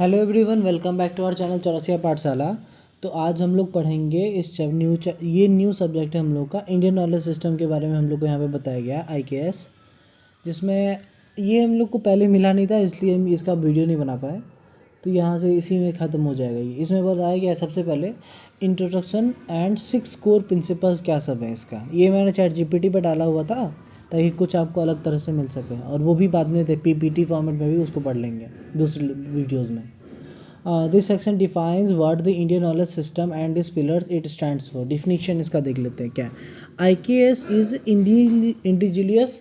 Hello everyone, welcome back to our channel Chaurasia Pathshala. तो आज हम लोग पढ़ेंगे ये न्यू सब्जेक्ट है हम लोग का इंडियन नॉलेज सिस्टम के बारे में। हम लोग को यहाँ पे बताया गया IKS, जिसमें ये हम लोग को पहले मिला नहीं था, इसलिए हम इसका वीडियो नहीं बना पाए। तो यहाँ से इसी में ख़त्म हो जाएगा। ये इसमें बताया गया सबसे पहले इंट्रोडक्शन एंड 6 कोर प्रिंसिपल्स क्या सब है इसका। ये मैंने ChatGPT पर डाला हुआ था ताकि कुछ आपको अलग तरह से मिल सके, और वो भी बाद में PPT फॉर्मेट में भी उसको पढ़ लेंगे दूसरे वीडियोस में। This section defines what the Indian knowledge system and this pillars it stands for. Definition इसका देख लेते हैं क्या है। IKS is indigenous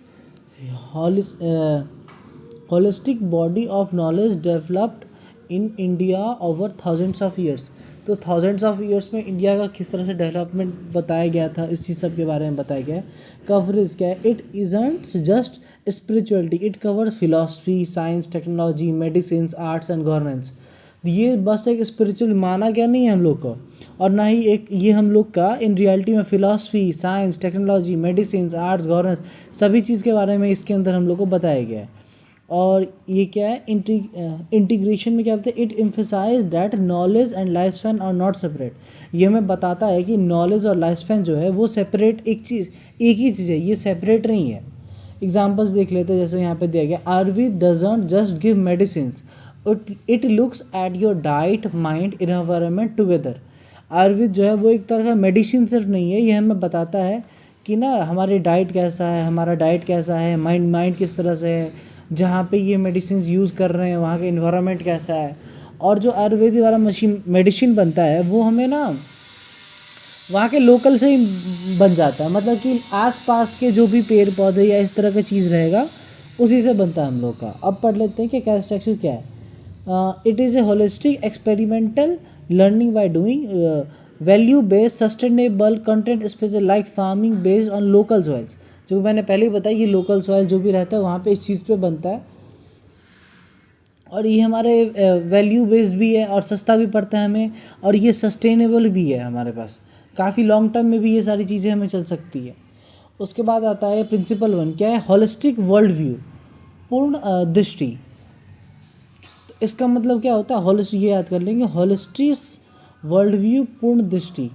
holistic body of knowledge developed in India over thousands of years. तो थाउजेंड्स ऑफ ईयर्स में India का किस तरह से डेवलपमेंट बताया गया था, इसी सब के बारे में बताया गया है। कवरेज क्या है, it isn't just spirituality, it covers philosophy, science, technology, medicine, arts and governance. ये बस एक स्पिरिचुअल माना गया नहीं है हम लोग को, और ना ही एक ये हम लोग का इन रियलिटी में philosophy, science, technology, medicine, arts, governance सभी चीज़ के बारे में इसके अंदर हम लोग को बताया गया है। और ये क्या है, इंटीग्रेशन में क्या होता है, it emphasise that knowledge and life span are not separate. ये हमें बताता है कि नॉलेज और लाइफ स्पैन जो है वो सेपरेट एक ही चीज़ है, ये सेपरेट नहीं है। एग्जाम्पल्स देख लेते हैं, जैसे यहाँ पे दिया गया, Ayurveda doesn't just give medicine, it looks at your diet, mind, environment together. Ayurveda जो है वो एक तरह का मेडिसिन सिर्फ नहीं है, ये हमें बताता है कि ना हमारी डाइट कैसा है, हमारा डाइट कैसा है, माइंड किस तरह से है, जहाँ पे ये मेडिसिन यूज़ कर रहे हैं वहाँ का इन्वायरमेंट कैसा है। और जो आयुर्वेदिक वाला मेडिसिन बनता है वो हमें ना वहाँ के लोकल से ही बन जाता है, मतलब कि आसपास के जो भी पेड़ पौधे या इस तरह का चीज़ रहेगा उसी से बनता है हम लोग का। अब पढ़ लेते हैं कि कैरेक्टरिस्टिक्स क्या है। It is a holistic experimental learning by doing, value based sustainable content special like farming based on local soils. जो मैंने पहले ही बताया, ये लोकल सॉइल जो भी रहता है वहाँ पे इस चीज़ पे बनता है, और ये हमारे वैल्यू बेस्ड भी है और सस्ता भी पड़ता है हमें, और ये सस्टेनेबल भी है हमारे पास, काफ़ी लॉन्ग टर्म में भी ये सारी चीज़ें हमें चल सकती है। उसके बाद आता है प्रिंसिपल 1, क्या है, होलिस्टिक वर्ल्ड व्यू, पूर्ण दृष्टि। तो इसका मतलब क्या होता है, होलिस्टिक, ये याद कर लेंगे, होलिस्टिक वर्ल्ड व्यू, पूर्ण दृष्टि।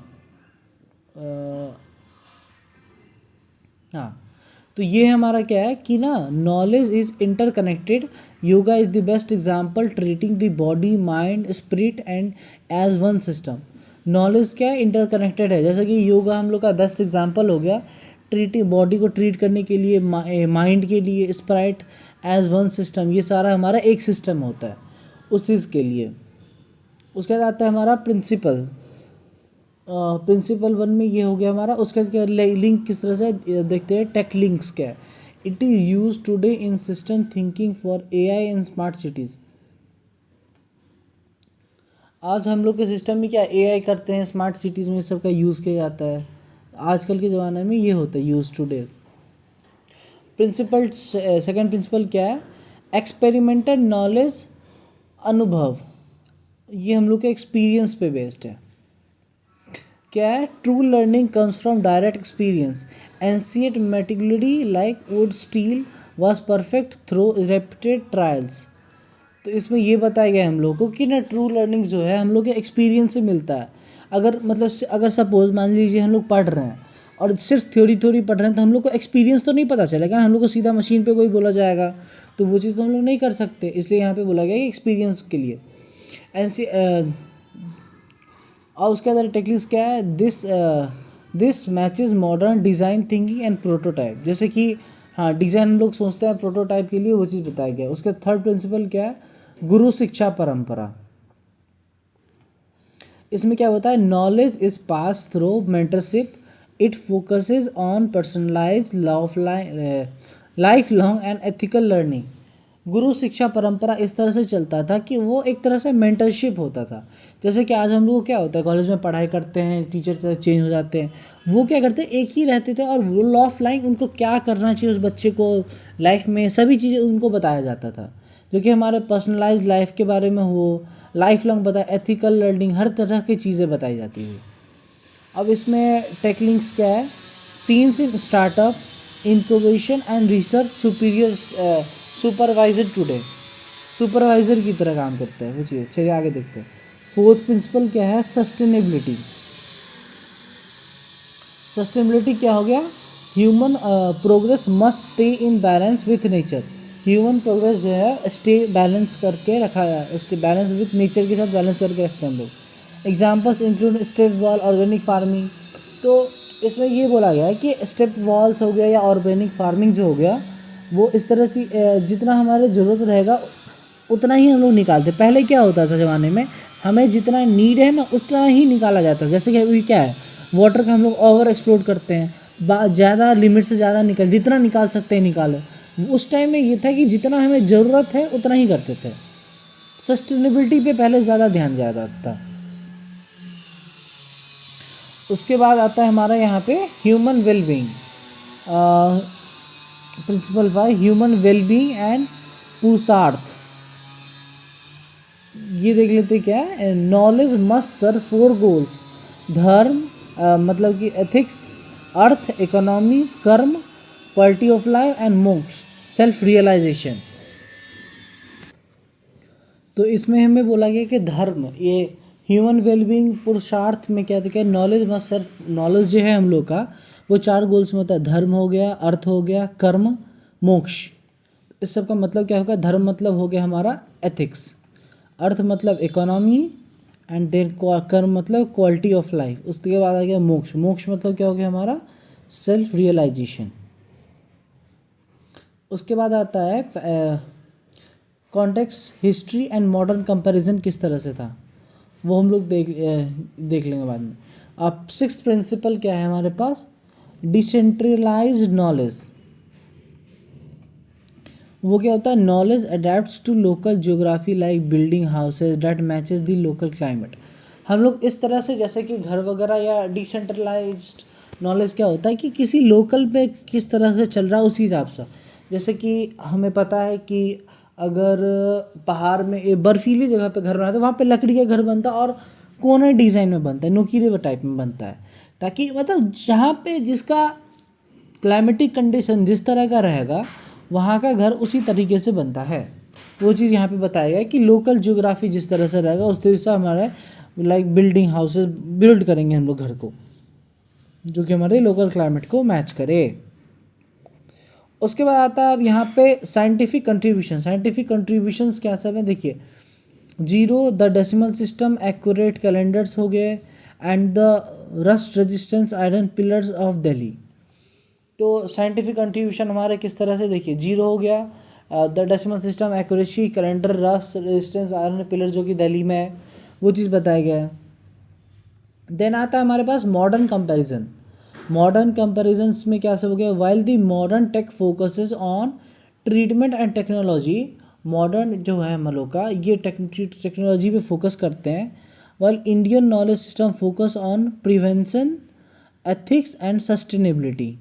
हाँ, तो ये हमारा क्या है कि ना knowledge is interconnected, yoga is the best example, treating the body, mind, spirit and as one system. Knowledge क्या है, इंटरकनेक्टेड है। जैसे कि योगा हम लोग का बेस्ट एग्जाम्पल हो गया, बॉडी को ट्रीट करने के लिए, माइंड के लिए, स्पिरिट एज वन सिस्टम, ये सारा हमारा एक सिस्टम होता है उस चीज़ के लिए। उसके बाद आता है हमारा प्रिंसिपल 1 में ये हो गया हमारा। उसके बाद लिंक किस तरह से देखते हैं, टेक लिंक्स क्या है, it is use today in system thinking for AI and smart cities. आज हम लोग के सिस्टम में क्या AI करते हैं, स्मार्ट सिटीज़ में सबका यूज़ किया जाता है, आजकल के ज़माने में ये होता है यूज टुडे। सेकंड प्रिंसिपल क्या है, एक्सपेरिमेंटल नॉलेज, अनुभव, ये हम लोग के एक्सपीरियंस पे बेस्ड है। क्या है, true learning comes from direct experience, ancient meticulously like wood steel was perfect through repeated trials. तो इसमें ये बताया गया हम लोग को कि ना ट्रू लर्निंग जो है हम लोग के एक्सपीरियंस से मिलता है। अगर सपोज मान लीजिए हम लोग पढ़ रहे हैं और सिर्फ थ्योरी पढ़ रहे हैं, तो हम लोग को एक्सपीरियंस तो नहीं पता चलेगा, हम लोग को सीधा मशीन पे कोई बोला जाएगा तो वो चीज़ तो हम लोग नहीं कर सकते, इसलिए यहाँ पे बोला गया कि एक्सपीरियंस के लिए। और उसके अंदर टेक्निक्स क्या है, this matches modern design thinking and prototype. जैसे कि हाँ, डिज़ाइन हम लोग सोचते हैं, प्रोटोटाइप के लिए वो चीज़ बताया गया। उसके थर्ड प्रिंसिपल क्या है, गुरु शिक्षा परंपरा। इसमें क्या होता है, knowledge is pass through mentorship, it focuses on personalise life long and ethical learning. Guru शिक्षा परंपरा इस तरह से चलता था कि वो एक तरह से मेंटरशिप होता था। जैसे कि आज हम लोग क्या होता है, कॉलेज में पढ़ाई करते हैं, टीचर चेंज हो जाते हैं, वो क्या करते हैं, एक ही रहते थे, और रूल ऑफ लाइफ उनको क्या करना चाहिए उस बच्चे को लाइफ में, सभी चीज़ें उनको बताया जाता था, जो कि हमारे पर्सनलाइज लाइफ के बारे में हो, लाइफ लॉन्ग बताया, एथिकल लर्निंग, हर तरह की चीज़ें बताई जाती थी। अब इसमें टेक्निक्स क्या है, scenes in startup, incubation and research, supervisor today. Supervisor की तरह काम करता है वो चीज़। चलिए आगे देखते हैं। फोर्थ प्रिंसिपल क्या है, सस्टेनेबिलिटी। सस्टेनेबिलिटी क्या हो गया, human progress must stay in balance with nature. Human progress जो है स्टे बैलेंस करके रखा है, स्टे बैलेंस विथ नेचर के साथ बैलेंस करके रखते हैं हम लोग। Examples include step wall, organic farming. तो इसमें ये बोला गया है कि स्टेप वॉल्स हो गया या ऑर्गेनिक फार्मिंग जो हो गया वो इस तरह की जितना हमारे ज़रूरत रहेगा उतना ही हम लोग निकालते। पहले क्या होता था ज़माने में, हमें जितना नीड है ना उतना ही निकाला जाता है। जैसे कि अभी क्या है, वाटर का हम लोग ओवर एक्सप्लोर करते हैं, ज़्यादा लिमिट से ज़्यादा जितना निकाल सकते हैं निकालो। उस टाइम में ये था कि जितना हमें ज़रूरत है उतना ही करते थे। सस्टेनेबिलिटी पे पहले ज़्यादा ध्यान दिया जाता था। उसके बाद आता है हमारा यहाँ पे human wellbeing. Principle 5 human wellbeing and purushartha. ये देख लेते क्या है, नॉलेज मस्ट सर्व 4 गोल्स। धर्म मतलब कि एथिक्स, अर्थ, इकोनॉमी, कर्म, क्वालिटी ऑफ लाइफ एंड मोक्ष, सेल्फ रियलाइजेशन। तो इसमें हमें बोला गया कि धर्म, ये ह्यूमन वेलबींग, पुरुषार्थ में क्या था, नॉलेज मस्ट सर्व, नॉलेज जो है हम लोग का वो 4 गोल्स में होता है। धर्म हो गया, अर्थ हो गया, कर्म, मोक्ष। इस सब का मतलब क्या होगा, धर्म मतलब हो गया हमारा एथिक्स, अर्थ मतलब इकोनॉमी एंड देन कर्म मतलब क्वालिटी ऑफ लाइफ। उसके बाद आ गया मोक्ष। मोक्ष मतलब क्या हो गया हमारा सेल्फ रियलाइजेशन। उसके बाद आता है context, history and modern comparison किस तरह से था वो हम लोग देख लेंगे बाद में। अब 6th प्रिंसिपल क्या है हमारे पास, डिसेंट्रलाइज्ड नॉलेज। वो क्या होता है, knowledge adapts to local geography like building houses that matches the local climate. हम लोग इस तरह से जैसे कि घर वगैरह, या डिसेंट्रलाइज्ड नॉलेज क्या होता है कि किसी लोकल पे किस तरह से चल रहा है उसी हिसाब से। जैसे कि हमें पता है कि अगर पहाड़ में बर्फीली जगह पे घर बनाते हैं, वहाँ पे लकड़ी का घर बनता है और कोने डिज़ाइन में बनता है, नुकीले टाइप में बनता है, ताकि मतलब जहाँ पे जिसका क्लाइमेटिक कंडीशन जिस तरह का रहेगा वहाँ का घर उसी तरीके से बनता है। वो चीज़ यहाँ पे बताया गया कि लोकल ज्योग्राफी जिस तरह से रहेगा उस तरह से हमारा लाइक बिल्डिंग हाउसेस बिल्ड करेंगे हम लोग घर को, जो कि हमारे लोकल क्लाइमेट को मैच करे। उसके बाद आता है अब यहाँ पे साइंटिफिक कंट्रीब्यूशन। साइंटिफिक कंट्रीब्यूशंस क्या सब है देखिए, 0 the decimal system, accurate calendars हो गए, and the rust resistance iron pillars of Delhi. तो साइंटिफिक कंट्रीब्यूशन हमारे किस तरह से देखिए, 0 हो गया the decimal system, accuracy, calendar, rust resistance, iron pillar जो कि दिल्ली में है, वो चीज़ बताया गया है। देन आता है हमारे पास मॉडर्न कंपैरिजन। मॉडर्न कंपैरिजन्स में क्या सब हो गया, while the modern tech focuses on treatment and technology. Modern जो है हम लोग का ये टेक्नोलॉजी पे फोकस करते हैं, while Indian knowledge system focus on prevention, ethics and sustainability.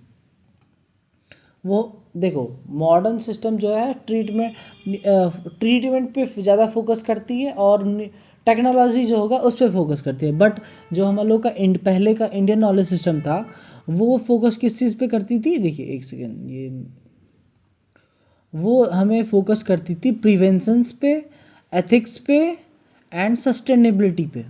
वो देखो मॉडर्न सिस्टम जो है ट्रीटमेंट पे ज़्यादा फोकस करती है और टेक्नोलॉजी जो होगा उस पर फोकस करती है। बट जो हम लोग का पहले का इंडियन नॉलेज सिस्टम था वो फोकस किस चीज़ पे करती थी, देखिए एक सेकेंड, ये वो हमें फोकस करती थी प्रिवेंशंस पे, एथिक्स पे एंड सस्टेनेबिलिटी पे।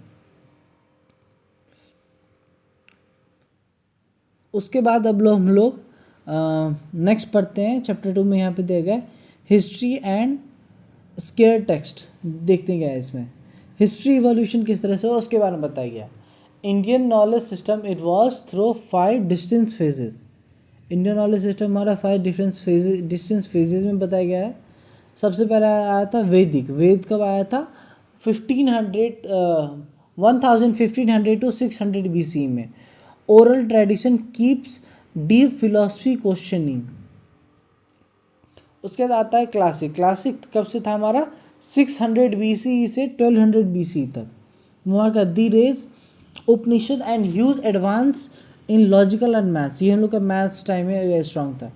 उसके बाद अब हम लोग नेक्स्ट पढ़ते हैं चैप्टर 2 में। यहाँ पे दिया गया हिस्ट्री एंड स्केयर टेक्स्ट। देखते हैं क्या है इसमें, हिस्ट्री इवोल्यूशन किस तरह से, उसके बारे में बताया गया। Indian knowledge system it was through 5 distance phases. Indian knowledge system हमारा 5 डिस्टेंस फेजेस में बताया गया है। सबसे पहले आया था वैदिक। वेद कब आया था, 1500 टू 600 BC में। Oral tradition keeps deep philosophy questioning. उसके बाद आता है क्लासिक। क्लासिक कब से था हमारा, 600 BCE से 1200 BC तक। वहाँ का दी रेज, Upanishad and huge advance in logical and maths. ये हम लोग का मैथ्स टाइम में स्ट्रॉन्ग था।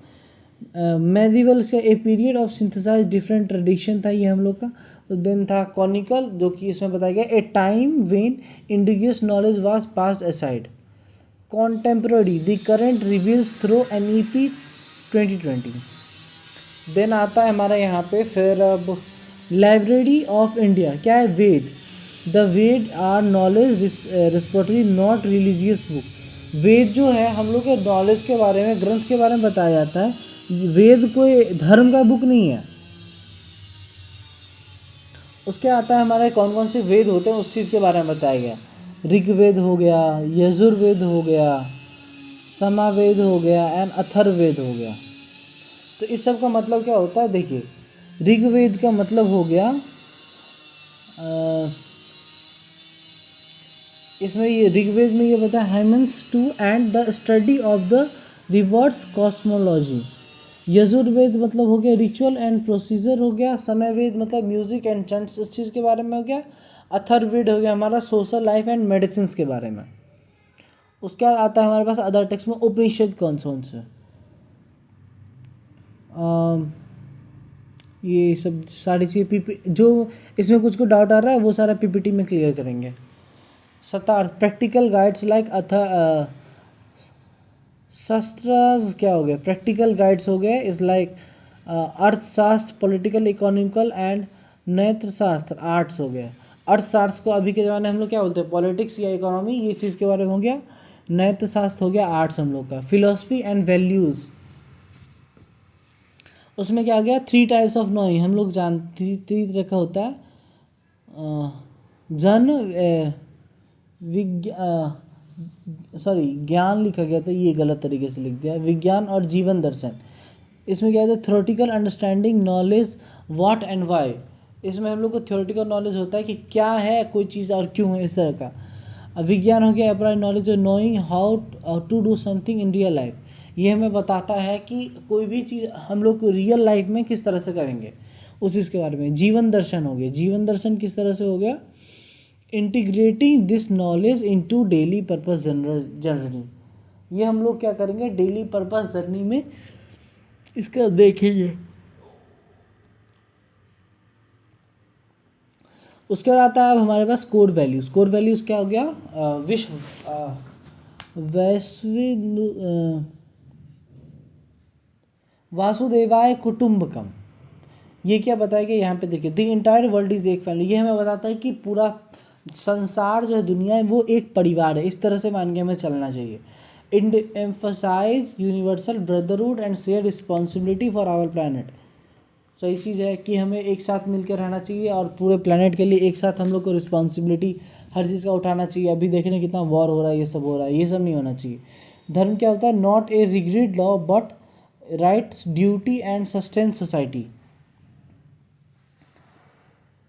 मेडिवल से a period of synthesize different tradition था ये हम लोग का। देन था कॉनिकल, जो कि इसमें बताया गया a time when indigenous knowledge was passed aside. Contemporary the current reveals through NEP 2020। Then आता है हमारा यहाँ पे फिर अब लाइब्रेरी ऑफ इंडिया क्या है? Veda. The Veda are knowledge repository not religious book. Veda जो है हम लोग के नॉलेज के बारे में, ग्रंथ के बारे में बताया जाता है। वेद कोई धर्म का बुक नहीं है। उसके आता है हमारे कौन कौन से वेद होते हैं उस चीज़ के बारे में बताया गया। ऋग्वेद हो गया, यजुर्वेद हो गया, समावेद हो गया एंड अथर्ववेद हो गया। तो इस सब का मतलब क्या होता है? देखिए, ऋग्वेद का मतलब हो गया इसमें ये ऋग्वेद में ये बताया hymns to and the study of the rivers cosmology. Yajurveda मतलब हो गया रिचुअल एंड प्रोसीजर हो गया। समयवेद मतलब म्यूजिक एंड चैंट्स इस चीज़ के बारे में हो गया। अथर्ववेद हो गया हमारा सोशल लाइफ एंड मेडिसिन के बारे में। उसके बाद आता है हमारे पास अदर टेक्स्ट में उपनिषद कौन से ये सब सारी चीज़ें पीपी जो इसमें कुछ को डाउट आ रहा है वो सारा पीपीटी में क्लियर करेंगे। सतार्थ प्रैक्टिकल गाइड्स लाइक शास्त्रास क्या हो गए? प्रैक्टिकल गाइड्स हो गए इज लाइक अर्थशास्त्र, पॉलिटिकल, इकोनॉमिकल एंड नैत्रशास्त्र आर्ट्स हो गया। अर्थशास्त्र को अभी के ज़माने हम लोग क्या बोलते हैं? पॉलिटिक्स या इकोनॉमी, ये चीज़ के बारे में हो गया। नैत्रशास्त्र हो गया आर्ट्स हम लोग का। फिलोसफी एंड वैल्यूज़ उसमें क्या आ गया? 3 टाइप्स ऑफ नॉइंग हम लोग जानते 3 तरह का होता है। ज्ञान लिखा गया था, ये गलत तरीके से लिख दिया। विज्ञान और जीवन दर्शन। इसमें क्या होता है? Theoretical understanding, knowledge, what and why. इसमें हम लोग को थ्योरेटिकल नॉलेज होता है कि क्या है कोई चीज़ और क्यों है, इस तरह का। विज्ञान हो गया applied knowledge, knowing how to do something in real life. ये हमें बताता है कि कोई भी चीज़ हम लोग रियल लाइफ में किस तरह से करेंगे, उस चीज़ के बारे में। जीवन दर्शन हो गया। जीवन दर्शन किस तरह से हो गया? Integrating this knowledge into daily purpose journey. ये हम लोग क्या करेंगे? डेली पर्पस जर्नी में इसका देखेंगे। उसके बाद आता है अब हमारे पास कोर वैल्यूज़। कोर वैल्यूज़ क्या हो गया? वैश्विक वासुदेवाय कुटुंबकम। ये क्या बताएगा? यहाँ पे देखिए, द इंटायर वर्ल्ड इज एक फैमिली। ये हमें बताता है कि पूरा संसार जो है, दुनिया है, वो एक परिवार है। इस तरह से मान के हमें चलना चाहिए। And emphasise universal brotherhood and share responsibility for our planet. सही चीज़ है कि हमें एक साथ मिलकर रहना चाहिए और पूरे प्लानट के लिए एक साथ हम लोग को रिस्पॉन्सिबिलिटी हर चीज़ का उठाना चाहिए। अभी देख रहे हैं कितना वॉर हो रहा है, ये सब हो रहा है, ये सब नहीं होना चाहिए। धर्म क्या होता है? Not a rigid law but rights, duty and sustain society.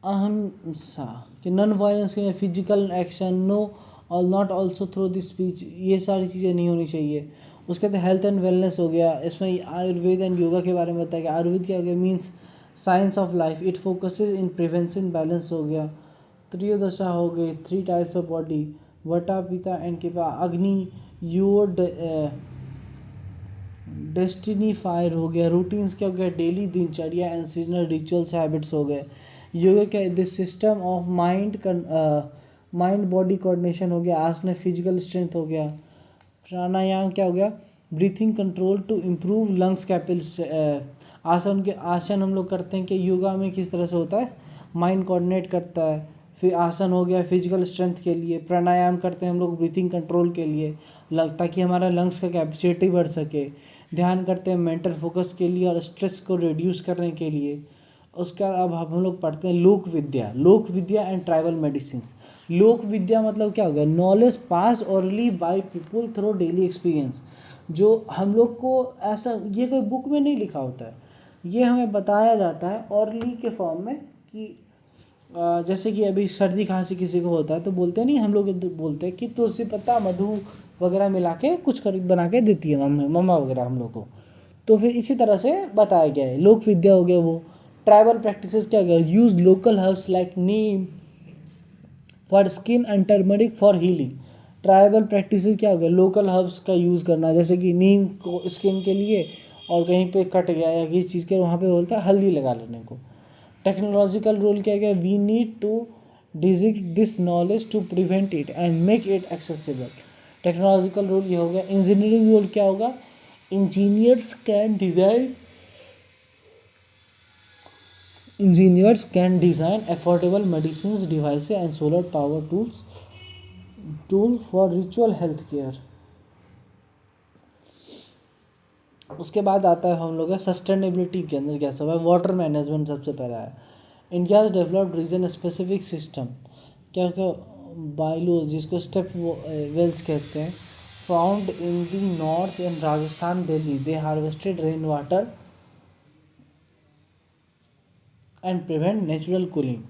अहिंसा कि नॉन वायलेंस के फिजिकल एक्शन, नो और not also through the speech, ये सारी चीज़ें नहीं होनी चाहिए। उसके बाद हेल्थ एंड वेलनेस हो गया। इसमें आयुर्वेद एंड योगा के बारे में बताया गया। आयुर्वेद क्या हो गया? Means science of life, it focuses in prevention, balance हो गया। त्रयोदशा हो गई, 3 टाइप्स ऑफ बॉडी, वटा, पिता एंड कृपा। अग्नि, योर डेस्टिनी, फायर हो गया। रूटीन्स क्या हो गया? डेली दिनचर्या एंड सीजनल रिचुअल्स, हैबिट्स हो गए। योगा क्या? This system of mind body coordination हो गया। आसन फिजिकल स्ट्रेंथ हो गया। प्राणायाम क्या हो गया? Breathing control to improve lungs capacity. Asana हम लोग करते हैं कि योगा में किस तरह से होता है? माइंड कोऑर्डिनेट करता है। फिर आसन हो गया फिजिकल स्ट्रेंथ के लिए। प्राणायाम करते हैं हम लोग ब्रीथिंग कंट्रोल के लिए, ताकि हमारा लंग्स का कैपेसिटी बढ़ सके। ध्यान करते हैं मेंटल फोकस के लिए और स्ट्रेस को रिड्यूस करने के लिए। उसके बाद अब हम लोग पढ़ते हैं लोक विद्या एंड ट्राइबल मेडिसिन। लोक विद्या मतलब क्या हो गया? Knowledge pass hourly by people through daily experience. जो हम लोग को ऐसा, ये कोई बुक में नहीं लिखा होता है, ये हमें बताया जाता है ऑरली के फॉर्म में। कि जैसे कि अभी सर्दी खांसी किसी को होता है तो बोलते नहीं, हम लोग बोलते हैं कि तुलसी पत्ता मधु वगैरह मिला के कुछ बना के देती है मम्मा वगैरह हम लोग को। तो फिर इसी तरह से बताया गया है। लोक विद्या हो गया वो। ट्राइबल प्रैक्टिसेस क्या गया? Use local herbs like Neem for skin and turmeric for healing. Tribal practices क्या हो गया? लोकल हर्ब्स का यूज़ करना, जैसे कि नीम को स्किन के लिए, और कहीं पे कट गया या किसी चीज़ के वहाँ पे बोलता है हल्दी लगा लेने को। टेक्नोलॉजिकल रोल क्या गया? We need to digit this knowledge to prevent it and make it accessible. Technological role ये हो गया। इंजीनियरिंग रोल क्या होगा? Engineers can design Engineers can design affordable medicines, devices, and solar power tool for ritual health care. उसके बाद आता है हम लोग सस्टेनेबिलिटी के अंदर क्या सब है, वाटर मैनेजमेंट सबसे पहला है. India has developed region specific system, क्या क्या बायलूज जिसको स्टेप वेल्स कहते हैं, found in the north in Rajasthan Delhi. They harvested rain water and prevent natural cooling.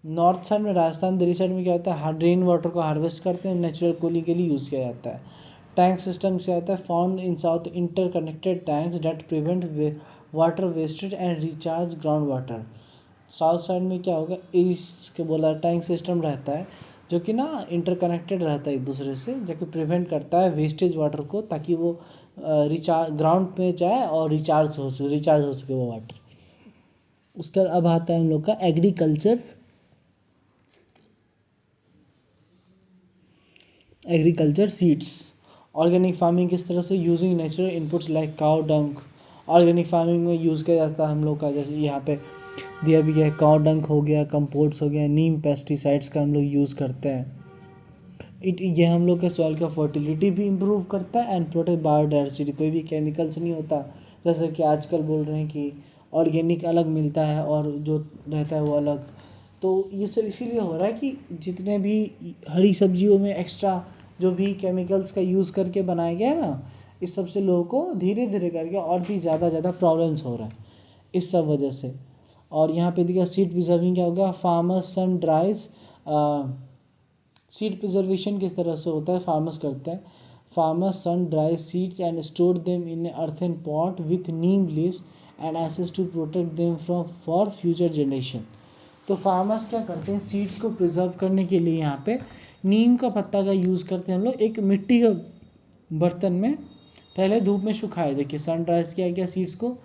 North side में राजस्थान दिल्ली साइड में क्या होता है, रेन वाटर को हार्वेस्ट करते हैं, नेचुरल कूलिंग के लिए यूज़ किया जाता है. टैंक सिस्टम क्या होता है, found in south interconnected tanks that prevent water wastage and recharge ground water. South side में क्या होगा, इसके बोला टैंक सिस्टम रहता है जो कि ना इंटरकनेक्टेड रहता है एक दूसरे से, जो कि प्रिवेंट करता है वेस्टेज वाटर को, ताकि वो रिचार्ज ग्राउंड पे जाए और रिचार्ज हो सके वो वाटर. उसका अब आता है हम लोग का एग्रीकल्चर सीड्स. ऑर्गेनिक फार्मिंग किस तरह से, using natural inputs like cow डंक. ऑर्गेनिक फार्मिंग में यूज़ किया जाता है हम लोग का, जैसे यहाँ पे दिया भी गया है, काउ डंक हो गया, कंपोस्ट हो गया, नीम पेस्टिसाइड्स का हम लोग यूज़ करते हैं. ये हम लोग के सॉइल का फर्टिलिटी भी इम्प्रूव करता है एंड प्रोटेक्ट बायोडाइवर्सिटी. कोई भी केमिकल्स नहीं होता, जैसे कि आजकल बोल रहे हैं कि ऑर्गेनिक अलग मिलता है और जो रहता है वो अलग. तो ये सब इसीलिए हो रहा है कि जितने भी हरी सब्जियों में एक्स्ट्रा जो भी केमिकल्स का यूज़ करके बनाया गया है ना, इस सब से लोगों को धीरे धीरे करके और भी ज़्यादा प्रॉब्लम्स हो रहा है इस सब वजह से. और यहाँ पे देखिए सीड प्रिजर्विंग क्या होगा, farmers sun dries. Seed preservation किस तरह से होता है, फार्मर्स करते हैं. Farmers sun dry seeds and store them in earthen pot with neem leaves and ashes to protect them from for future generation. तो फार्मर्स क्या करते हैं, सीड्स को प्रिजर्व करने के लिए यहाँ पे नीम का पत्ता का यूज़ करते हैं हम लोग. एक मिट्टी के बर्तन में पहले धूप में सुखाए, देखिए सन ड्राइज किया गया सीड्स को,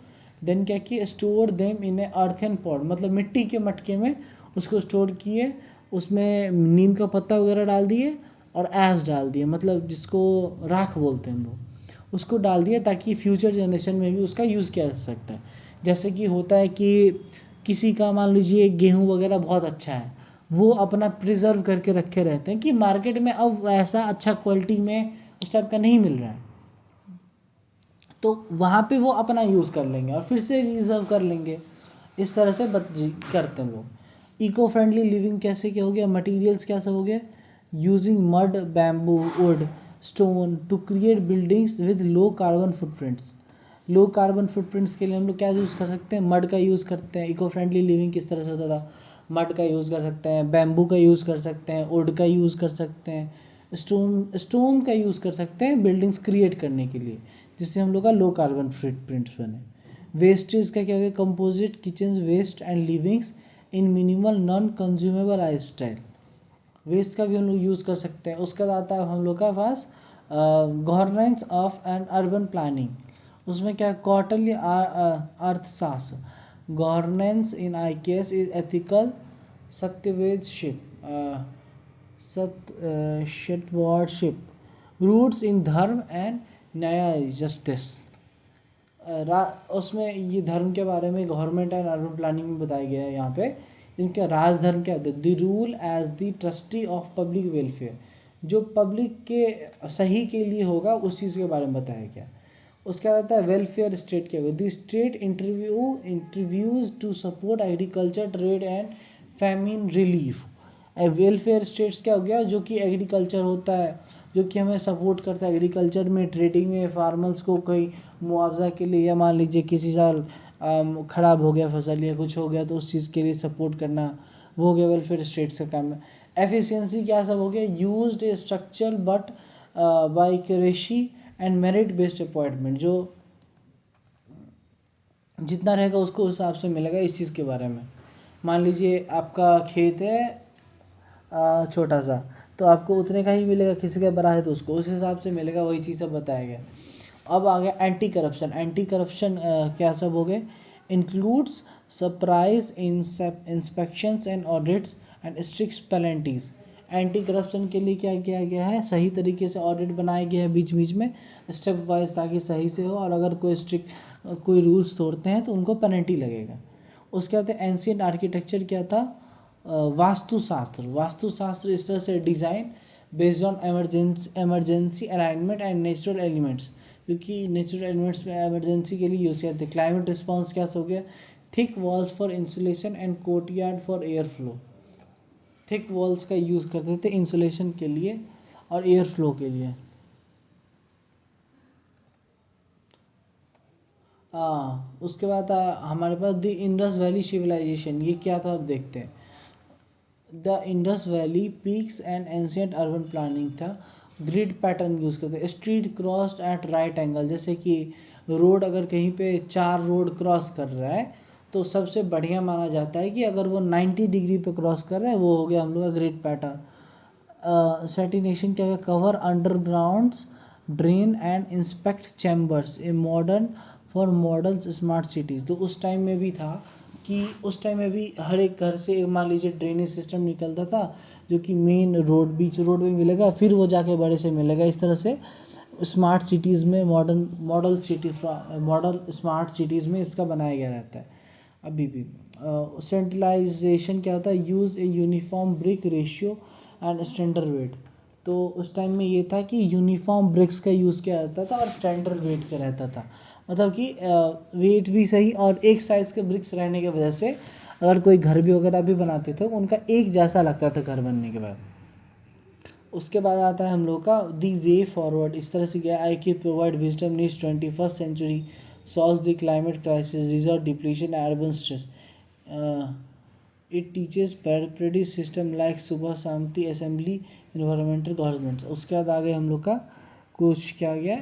देन क्या किया, स्टोर देम इन ए अर्थन पॉट, मतलब मिट्टी के मटके में उसको स्टोर किए, उसमें नीम का पत्ता वगैरह डाल दिए और ऐश डाल दिए, मतलब जिसको राख बोलते हैं हम लोग, उसको डाल दिया ताकि फ्यूचर जनरेशन में भी उसका यूज़ किया जा सकता है. जैसे कि होता है कि किसी का मान लीजिए गेहूँ वगैरह बहुत अच्छा है, वो अपना प्रिजर्व करके रखे रहते हैं कि मार्केट में अब ऐसा अच्छा क्वालिटी में उस टाइप का नहीं मिल रहा है, तो वहाँ पे वो अपना यूज़ कर लेंगे और फिर से रिजर्व कर लेंगे. इस तरह से करते हैं लोग. इको फ्रेंडली लिविंग कैसे क्या हो गया, मटेरियल्स क्या सब हो गया, using mud, bamboo, wood, stone to create buildings with low carbon footprints. Low carbon footprints के लिए हम लोग क्या यूज़ कर सकते हैं, मड का यूज़ करते हैं. इको फ्रेंडली लिविंग किस तरह से होता था, मड का यूज़ कर सकते हैं, बैम्बू का यूज़ कर सकते हैं, वुड का यूज़ कर सकते हैं, स्टोन का यूज़ कर सकते हैं बिल्डिंग्स क्रिएट करने के लिए, जिससे हम लोग का लो कार्बन फुटप्रिंट्स बने. वेस्टेज का क्या हो गया, composite kitchen waste and livings in minimal non consumable life style. Waste का भी हम लोग यूज़ कर सकते हैं. उसका आता है हम लोग का पास governance of and urban planning. उसमें क्या quarterly Arthashastra, governance in IKS is ethical सत्यवेदशिप, सत्यवादशिप, रूट्स इन धर्म एंड न्याय जस्टिस. उसमें ये धर्म के बारे में गवर्नमेंट एंड अर्बन प्लानिंग में बताया गया है. यहाँ पे इनका राजधर्म क्या होता है, the rule as the trustee of public welfare, जो पब्लिक के सही के लिए होगा उस चीज़ के बारे में बताया गया. उसका आता है वेलफेयर स्टेट क्या होगा, the state intervenes to support agriculture, trade and famine relief. Welfare states क्या हो गया, जो कि एग्रीकल्चर होता है, जो कि हमें सपोर्ट करता है एग्रीकल्चर में, ट्रेडिंग में, फार्मर्स को कोई मुआवजा के लिए, या मान लीजिए किसी साल ख़राब हो गया फसल या कुछ हो गया तो उस चीज़ के लिए सपोर्ट करना, वो हो गया वेलफेयर स्टेट्स का काम है. एफिशिएंसी क्या सब हो गया, used A structure but by Qureshi and merit based appointment, जो जितना रहेगा उसको हिसाब से मिलेगा. इस चीज़ के बारे में मान लीजिए आपका खेत है छोटा सा, तो आपको उतने का ही मिलेगा, किसी का बड़ा है तो उसको उस हिसाब से मिलेगा, वही चीज़ सब बताया गया. अब आ गया एंटी करप्शन. एंटी करप्शन क्या सब हो गए, includes surprise inspections and audits and strict penalties. Anti corruption के लिए क्या किया गया है, सही तरीके से ऑडिट बनाया गया है बीच बीच में स्टेप वाइज, ताकि सही से हो, और अगर कोई स्ट्रिक्ट कोई रूल्स तोड़ते हैं तो उनको पेनल्टी लगेगा. उसके बाद एंशियंट आर्किटेक्चर क्या था, वास्तुशास्त्र इस तरह से design based on emergency alignment and natural elements, क्योंकि नेचुरल एलिमेंट्स में एमरजेंसी के लिए यूज़ किया जाता है। क्लाइमेट रिस्पॉन्स क्या हो गया, thick walls for insulation and courtyard for air flow. Thick walls का यूज़ करते थे इंसुलेशन के लिए और एयर फ्लो के लिए। उसके बाद हमारे पास द इंडस वैली सिविलाइजेशन, ये क्या था अब देखते हैं। The Indus valley peaks and ancient urban planning था। ग्रिड पैटर्न यूज़ करते हैं, street crossed at right angle, जैसे कि रोड अगर कहीं पे 4 रोड क्रॉस कर रहा है तो सबसे बढ़िया माना जाता है कि अगर वो 90 डिग्री पे क्रॉस कर रहा है, वो हो गया हम लोग का ग्रिड पैटर्न। सेटिनेशन क्या है, cover undergrounds drain and inspect chambers a modern for models smart cities. तो उस टाइम में भी था कि उस टाइम में भी हर एक घर से मान लीजिए ड्रेनेज सिस्टम निकलता था, जो कि मेन रोड बीच रोड में मिलेगा, फिर वो जाके बड़े से मिलेगा। इस तरह से स्मार्ट सिटीज़ में मॉडल स्मार्ट सिटीज़ में इसका बनाया गया रहता है अभी भी। सेंट्रलाइजेशन क्या होता है, use a uniform brick ratio and standard weight. तो उस टाइम में ये था कि यूनिफॉर्म ब्रिक्स का यूज़ किया जाता था और स्टैंडर्ड वेट का रहता था, मतलब कि वेट भी सही और एक साइज़ के ब्रिक्स रहने की वजह से अगर कोई घर भी वगैरह भी बनाते थे उनका एक जैसा लगता था घर बनने के बाद। उसके बाद आता है हम लोग का दी वे फॉरवर्ड, इस तरह से गया, I K provide wisdom needs 21st century solve the climate crisis reserve depletion urban stress. It teaches पैराप्रेडिक system like subah shanti assembly environmental government. उसके बाद आगे हम लोग का कुछ क्या गया,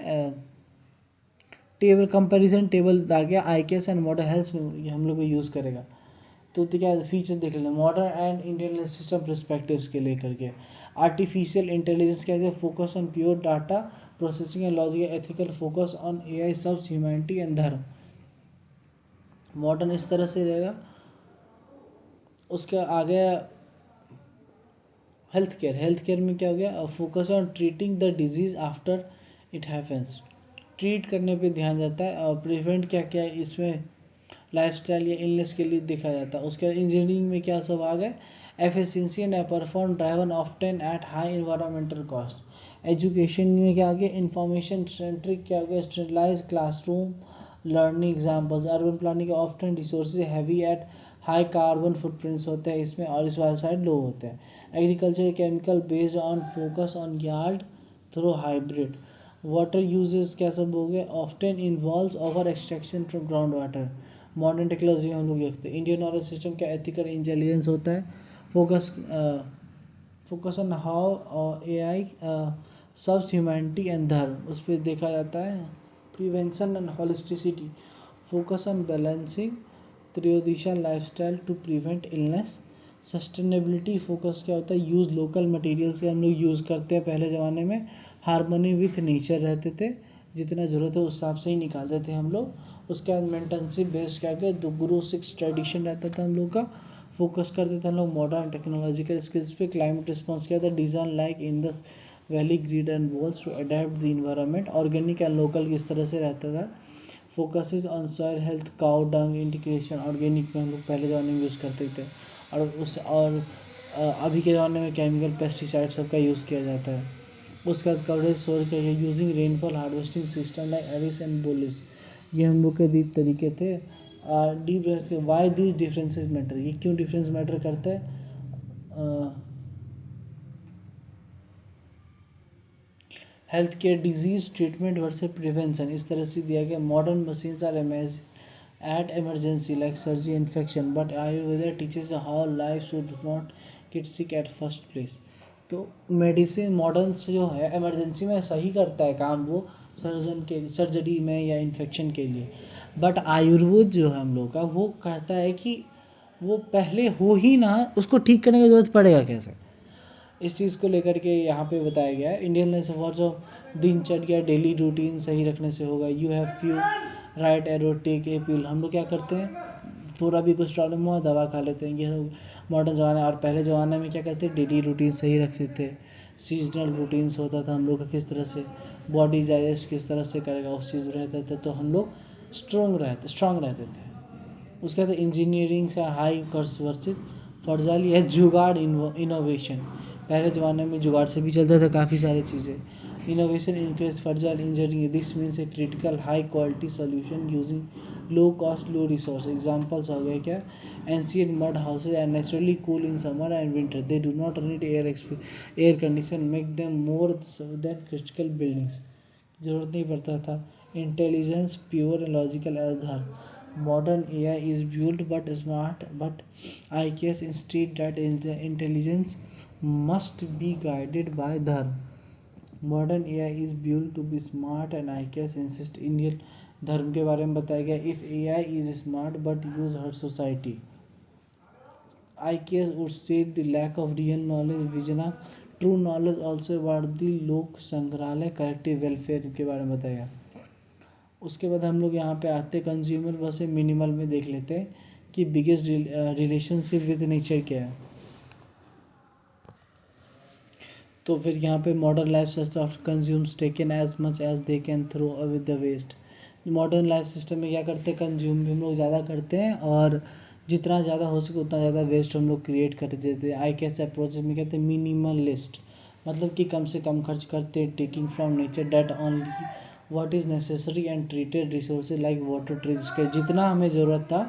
टेबल कंपैरिजन टेबल आ गया, ICAS एंड मॉडर्न हेल्थ में हम लोग को यूज़ करेगा। तो क्या फीचर्स देख लेना, modern and Indian system perspectives के लेकर के। आर्टिफिशियल इंटेलिजेंस क्या है, focus on pure data processing and logic, ethical focus on AI subs humanity and धर्म। मॉडर्न इस तरह से रहेगा। उसके आगे हेल्थ केयर में क्या हो गया, focus on treating the disease after it happens, treat करने पे ध्यान जाता है। और प्रिवेंट क्या क्या इसमें लाइफस्टाइल या इलनेस के लिए देखा जाता है। उसके बाद इंजीनियरिंग में क्या सब आ गए, efficiency and perform driven often at high environmental cost. Education में क्या आ गया, इंफॉर्मेशन सेंट्रिक क्या हो गया, standardise classroom learning examples. Urban planning के often resources heavy at high carbon footprints होते हैं इसमें, और इस वाले साइड लो होते हैं। Agriculture chemical based on focus on yard through hybrid. Water uses क्या सब हो गए, often involves over extraction from ground water. Modern technology हम लोग देखते हैं। इंडियन नॉलेज सिस्टम क्या, एथिकल इंटेलिजेंस होता है। Focus on how AI serves humanity and dharma, उस पर देखा जाता है। Prevention and holisticity, focus on balancing tridosha lifestyle to prevent illness. Sustainability focus क्या होता है, यूज़ लोकल मटेरियल्स के हम लोग यूज़ करते हैं पहले ज़माने में। हारमोनी विथ नेचर रहते थे, जितना ज़रूरत है उस हिसाब से ही निकालते थे हम लोग। उसके बाद मेंटेनशिप बेस्ड क्या क्या, दो गुरु 6 ट्रेडिशन रहता था हम लोग का। फोकस करते थे हम लोग मॉडर्न टेक्नोलॉजिकल स्किल्स पे। क्लाइमेट रिस्पॉन्स क्या था, design like in the valley grid and walls to adapt the environment. Organic and local किस तरह से रहता था। Focuses on soil health, cow dung integration. Organic में हम लोग पहले ज़माने में यूज़ करते थे, और अभी के ज़माने में केमिकल पेस्टिसाइड सबका यूज़ किया जाता है। उसका कवरेज सोर्स क्या है, using rainfall harvesting system like eris and baolis. ये हम लोग के दीप तरीके थे। Deep why these differences matter, ये क्यों डिफरेंस मैटर करता है। Health care, disease treatment versus prevention, इस तरह से दिया गया। Modern machines are amazing at emergency like surgery infection, but Ayurveda teaches how life should not get sick at first place. तो मेडिसिन मॉडर्न जो है इमरजेंसी में सही करता है काम वो सर्जरी में या इन्फेक्शन के लिए, बट आयुर्वेद जो है हम लोग का वो कहता है कि वो पहले हो ही ना, उसको ठीक करने की जरूरत पड़ेगा कैसे। इस चीज़ को लेकर के यहाँ पे बताया गया है। इंडियन लाइफ फॉर जो दिनचर्या डेली रूटीन सही रखने से होगा। You have few right arrow take a pill, हम लोग क्या करते हैं, थोड़ा भी कुछ प्रॉब्लम हुआ दवा खा लेते हैं, ये मॉडर्न ज़माना। और पहले ज़माने में क्या करते हैं, डेली रूटीन सही रखते थे। सीजनल रूटीन्स होता था हम लोग का, किस तरह से बॉडी डाइजेस्ट किस तरह से करेगा उस चीज़ रहता था, तो हम लोग स्ट्रॉन्ग रहते थे। उसके बाद इंजीनियरिंग से हाई कर्स वर्सेस फर्जाली है जुगाड़ इनोवेशन। पहले ज़माने में जुगाड़ से भी चलता था काफ़ी सारी चीज़ें। Innovation increase frugal engineering, this means a critical high quality solution using low cost low resource. Examples हो गए क्या, ancient mud houses are naturally cool in summer and winter, they do not need air condition make them more than critical buildings, ज़रूरत नहीं पड़ता था। Intelligence pure and logical आधार, modern AI is built but smart, but I guess instead that intelligence must be guided by dharma. Modern AI is built to be smart and I guess insist Indian धर्म के बारे में बताया गया। If AI is smart but use her society, I guess would say the lack of real knowledge vision of true knowledge also about the लोक संग्रहालय collective welfare के बारे में बताया। उसके बाद हम लोग यहाँ पे आते कंज्यूमर वर्सेस मिनिमल में देख लेते हैं कि बिगेस्ट रिलेशनशिप विद नेचर क्या है। तो फिर यहाँ पे modern life system of consumes taken as much as they can throw with the waste. Modern life system में क्या करते हैं, कंज्यूम भी हम लोग ज़्यादा करते हैं और जितना ज़्यादा हो सके उतना ज़्यादा वेस्ट हम लोग क्रिएट कर देते हैं। आई कैसे अप्रोच में कहते हैं मिनिमलिस्ट, मतलब कि कम से कम खर्च करते हैं, taking from nature that only what is necessary and treated resources like water trees के, जितना हमें ज़रूरत था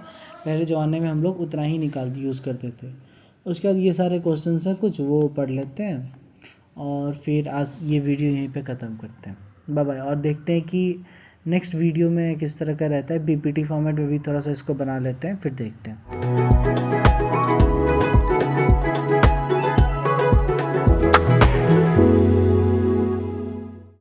पहले ज़माने में हम लोग उतना ही निकाल यूज़ करते थे। उसके बाद ये सारे क्वेश्चन हैं कुछ वो पढ़ लेते हैं और फिर आज ये वीडियो यहीं पे ख़त्म करते हैं। Bye bye. और देखते हैं कि नेक्स्ट वीडियो में किस तरह का रहता है, पीपीटी फॉर्मेट में भी थोड़ा सा इसको बना लेते हैं, फिर देखते हैं।